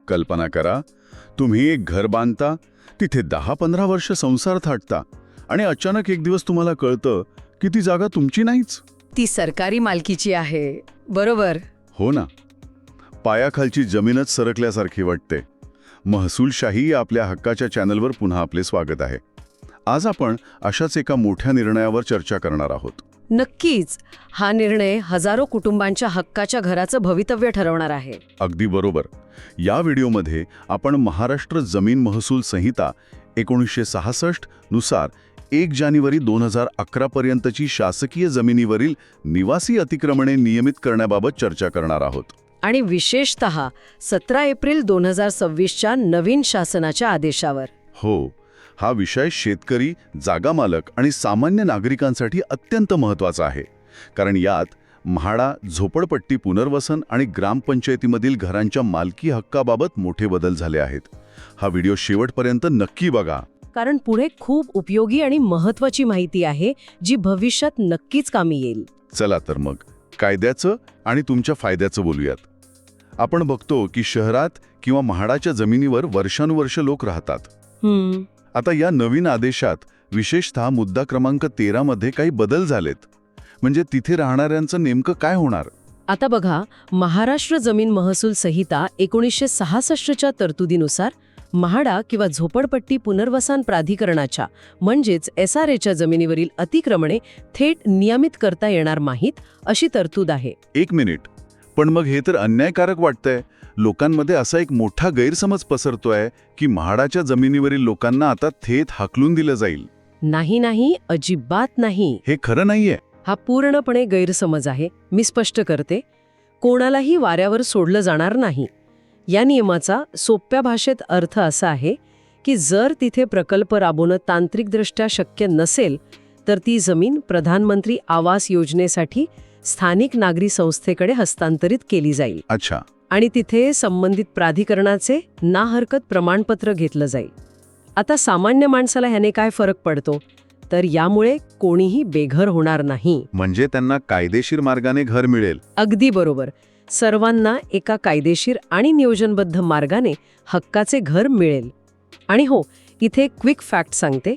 कल्पना करा, तुम्ही एक घर बांधता, तिथे 10-15 वर्ष संसार थाटता आणि अचानक एक दिवस तुम्हाला कळतं की ती जागा तुमची नाहीच. ती सरकारी मालकीची आहे. बरोबर. हो ना. पायाखालची जमीनच सरकल्यासारखी वाटते. महसूलशाही या आपल्या हक्काच्या चॅनलवर पुन्हा आपले स्वागत आहे. आज आपण अशाच एका मोठ्या निर्णयावर चर्चा करणार आहोत. नक्कीच. हा निर्णय हजारो कुटुंबांच्या हक्काच्या घराचं भवितव्य ठरवणार आहे. अगदी बरोबर. या व्हिडिओमध्ये आपण महाराष्ट्र जमीन महसूल संहिता 1966 नुसार 1 जानेवारी 2011 पर्यंतची शासकीय जमिनीवरील निवासी अतिक्रमणे नियमित करण्याबाबत चर्चा करणार आहोत. आणि विशेषतः 17 एप्रिल 2026च्या नवीन शासनाच्या आदेशावर. हो, हा विषय शेतकरी, जागा मालक आणि सामान्य नागरिकांसाठी अत्यंत महत्त्वाचा आहे. कारण यात म्हाडा, झोपडपट्टी पुनर्वसन आणि ग्रामपंचायतीमधील घरांच्या मालकी हक्काबाबत मोठे बदल झाले आहेत. हा व्हिडिओ शेवटपर्यंत नक्की बघा. कारण पुढे खूप उपयोगी आणि महत्त्वाची माहिती आहे जी भविष्यात नक्कीच कामी येईल. चला तर मग कायद्याचं आणि तुमच्या फायद्याचं बोलूयात. आपण बघतो की शहरात किंवा म्हाडाच्या जमिनीवर वर्षानुवर्ष लोक राहतात. आता या नवीन आदेशात विशेषतः मुद्दा क्रमांक 13 मध्ये काही बदल झालेत. म्हणजे तिथे राहणाऱ्यांचं नेमकं काय होणार? आता बघा, महाराष्ट्र जमीन महसूल संहिता 1966च्या तरतुदीनुसार म्हाडा किंवा झोपडपट्टी पुनर्वसन प्राधिकरणाच्या म्हणजेच SRAच्या जमिनीवरील अतिक्रमणे थेट नियमित करता येणार नाहीत अशी तरतूद आहे. एक मिनिट, पण मग हे तर अन्यायकारक वाटतंय. लोकांमध्ये असा एक मोठा गैरसमज पसरतोय की म्हाडाच्या जमिनीवरील लोकांना आता थेट हाकलून दिलं जाईल. नाही, अजिबात नाही. हे खरं नाहीये. हा पूर्णपणे गैरसमज आहे. मी स्पष्ट करते, कोणालाही वाऱ्यावर सोडलं जाणार नाही. या नियमाचा सोप्या भाषेत अर्थ असा आहे की जर तिथे प्रकल्प राबवणं तांत्रिकदृष्ट्या शक्य नसेल तर ती जमीन प्रधानमंत्री आवास योजनेसाठी स्थानिक नागरी संस्थेकडे हस्तांतरित केली जाईल. अच्छा. आणि तिथे संबंधित प्राधिकरणाचे ना हरकत प्रमाणपत्र घेतलं जाईल. आता सामान्य माणसाला ह्याने काय फरक पडतो? तर यामुळे कोणीही बेघर होणार नाही. म्हणजे त्यांना कायदेशीर मार्गाने घर मिळेल. अगदी बरोबर. सर्वांना एका कायदेशीर आणि नियोजनबद्ध मार्गाने हक्काचे घर मिळेल. आणि हो, इथे एक क्विक फॅक्ट सांगते.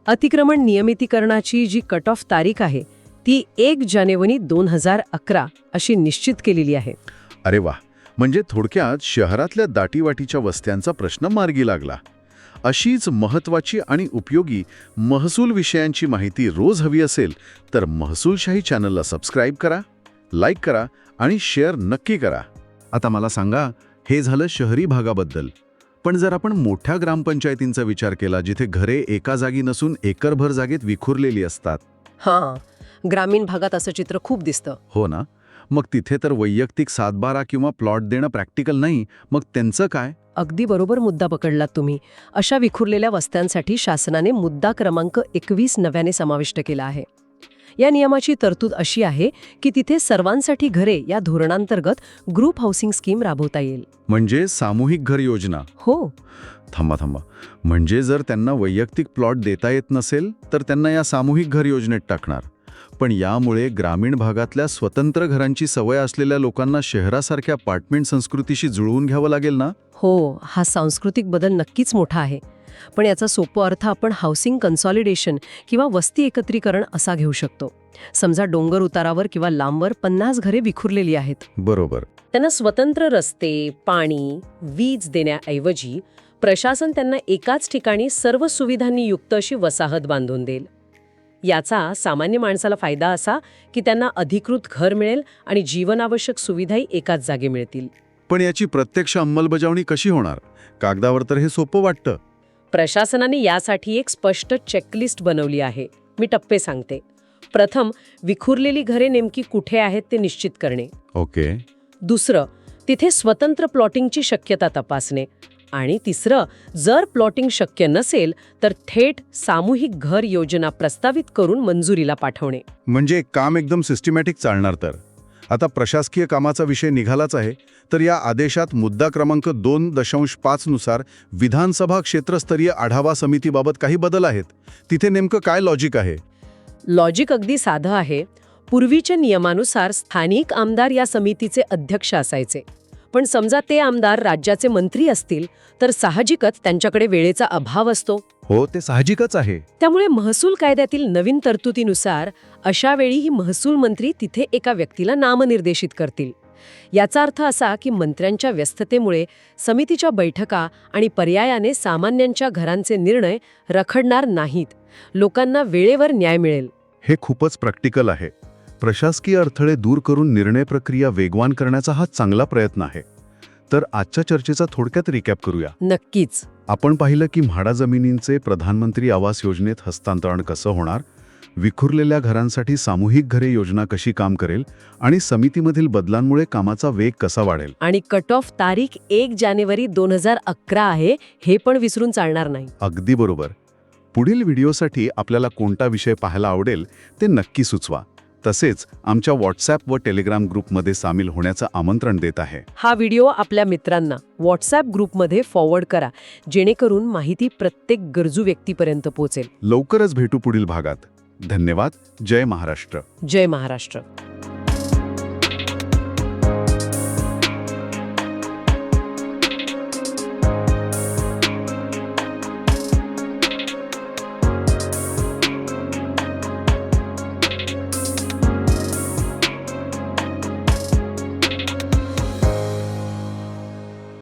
अतिक्रमण नियमितीकरणाची जी कट ऑफ तारीख आहे ती 1 जानेवारी 2011 अशी निश्चित केलेली आहे. अरे वा. म्हणजे थोडक्यात शहरातल्या दाटीवाटीच्या वस्त्यांचा प्रश्न मार्गी लागला. अशीच महत्त्वाची आणि उपयोगी महसूल विषयांची माहिती रोज हवी असेल तर महसूलशाही चॅनलला सबस्क्राईब करा, लाईक करा आणि शेअर नक्की करा. आता मला सांगा, हे झालं शहरी भागाबद्दल. पण जर आपण मोठ्या ग्रामपंचायतींचा विचार केला जिथे घरे एका जागी नसून एकरभर जागेत विखुरलेली असतात. हां, ग्रामीण भागात असं चित्र खूप दिसतं. हो ना. मग तिथे तर वैयक्तिक 7-12 किंवा प्लॉट देणं प्रॅक्टिकल नाही. मग त्यांचं काय? अगदी बरोबर मुद्दा पकडलात तुम्ही. अशा विखुरलेल्या वस्त्यांसाठी शासनाने मुद्दा क्रमांक 21 नव्याने समाविष्ट केला आहे. या नियमाची तरतूद अशी आहे की तिथे सर्वांसाठी घरे या धोरणांतर्गत ग्रुप हाऊसिंग स्कीम राबवता येईल. म्हणजे सामूहिक घर योजना. हो. थांबा. म्हणजे जर त्यांना वैयक्तिक प्लॉट देता येत नसेल तर त्यांना या सामूहिक घर योजनेत टाकणार. पण यामुळे ग्रामीण भागातल्या स्वतंत्र घरांची सवय असलेल्या लोकांना शहरासारख्या अपार्टमेंट संस्कृतीशी जुळवून घ्यावं लागेल ना? हो, हा सांस्कृतिक बदल नक्कीच मोठा आहे. पण याचा सोपा अर्थ आपण हाऊसिंग कन्सॉलिडेशन किंवा वस्ती एकत्रीकरण असा घेऊ शकतो. समजा डोंगर उतारावर किंवा लांबवर 50 घरे विखुरलेली आहेत. बरोबर. त्यांना स्वतंत्र रस्ते, पाणी, वीज देण्याऐवजी प्रशासन त्यांना एकाच ठिकाणी सर्व सुविधांनी युक्त अशी वसाहत बांधून देईल. याचा सामान्य माणसाला फायदा असा की त्यांना अधिकृत घर मिळेल आणि जीवनावश्यक सुविधाही एकाच जागी मिळतील. पण याची प्रत्यक्ष अंमलबजावणी कशी होणार? कागदावर तर हे सोपं वाटतं. प्रशासनाने यासाठी एक स्पष्ट चेकलिस्ट बनवली आहे. मी टप्पे सांगते. प्रथम, विखुरलेली घरे नेमकी कुठे आहेत ते निश्चित करणे. ओके. दुसरं, तिथे स्वतंत्र प्लॉटिंगची शक्यता तपासणे. आणि तिसरं, जर प्लॉटिंग शक्य नसेल तर थेट सामूहिक घर योजना प्रस्तावित करून मंजुरीला पाठवणे. म्हणजे काम एकदम सिस्टमॅटिक चालणार. तर आता प्रशासकीय कामाचा विषय निघालाच आहे. तर या आदेशात मुद्दा क्रमांक 2.5 नुसार विधानसभा क्षेत्रस्तरीय आढावा समितीबाबत काही बदल आहेत. तिथे नेमकं काय लॉजिक आहे? लॉजिक अगदी साधं आहे. पूर्वीच्या नियमानुसार स्थानिक आमदार या समितीचे अध्यक्ष असायचे. पण समजा ते आमदार राज्याचे मंत्री असतील तर साहजिकच त्यांच्याकडे वेळेचा अभाव असतो. हो, ते साहजिकच आहे. त्यामुळे महसूल कायद्यातील नवीन तरतुदीनुसार अशा वेळीही महसूल मंत्री तिथे एका व्यक्तीला नामनिर्देशित करतील. याचा अर्थ असा की मंत्र्यांच्या व्यस्ततेमुळे समितीच्या बैठका आणि पर्यायाने सामान्यांच्या घरांचे निर्णय रखडणार नाहीत. लोकांना वेळेवर न्याय मिळेल. हे खूपच प्रॅक्टिकल आहे. प्रशासकीय अडथळे दूर करून निर्णय प्रक्रिया वेगवान करण्याचा हा चांगला प्रयत्न आहे. तर आजच्या चर्चेचा थोडक्यात रिकॅप करूया. नक्कीच. आपण पाहिलं की म्हाडा जमिनींचे प्रधानमंत्री आवास योजनेत हस्तांतरण कसं होणार, विखुरलेल्या घरांसाठी सामूहिक घरे योजना कशी काम करेल आणि समितीमधील बदलांमुळे कामाचा वेग कसा वाढेल. आणि कट ऑफ तारीख 1 जानेवारी 2011 आहे, हे पण विसरून चालणार नाही. अगदी बरोबर. पुढील व्हिडिओसाठी आपल्याला कोणता विषय पाहायला आवडेल ते नक्की सुचवा. तसेच आमच्या व्हॉट्सॲप व टेलिग्राम ग्रुपमध्ये सामील होण्याचं आमंत्रण देत आहे. हा व्हिडिओ आपल्या मित्रांना व्हॉट्सॲप ग्रुपमध्ये फॉरवर्ड करा, जेणेकरून माहिती प्रत्येक गरजू व्यक्तीपर्यंत पोहोचेल. लवकरच भेटू पुढील भागात. धन्यवाद. जय महाराष्ट्र. जय महाराष्ट्र.